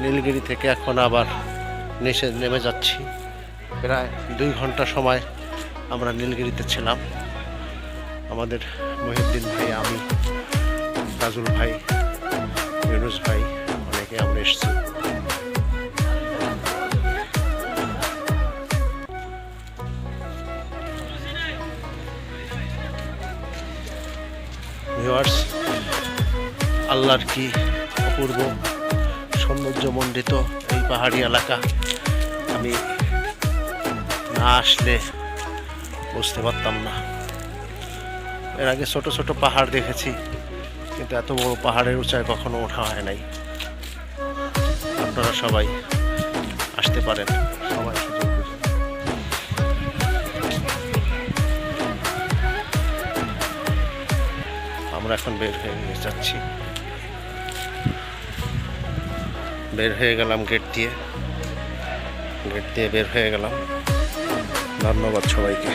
নীলগিরি থেকে এখন আবার নেমে যাচ্ছি। প্রায় 2 ঘন্টা সময় আমরা নীলগিরিতে ছিলাম। আমাদের মহিউদ্দিন ভাই, আমি, রাজুল ভাই, ইউনুস ভাই, অনেকে আমরা এসেছি। ভিউয়ার্স, আল্লাহর কি অপূর্ব সৌন্দর্যমণ্ডিত এই পাহাড়ি এলাকা। আমি না আসলে বুঝতে পারতাম না। এর আগে ছোট ছোট পাহাড় দেখেছি, কিন্তু এত বড় পাহাড়ের উঁচায় কখনো ওঠা হয় নাই। আপনারা সবাই আসতে পারেন, সবাই সুযোগ বুঝে। আমরা এখন বের হয়ে যাচ্ছি। বের হয়ে গেলাম গেট দিয়ে বের হয়ে গেলাম। ধন্যবাদ সবাইকে।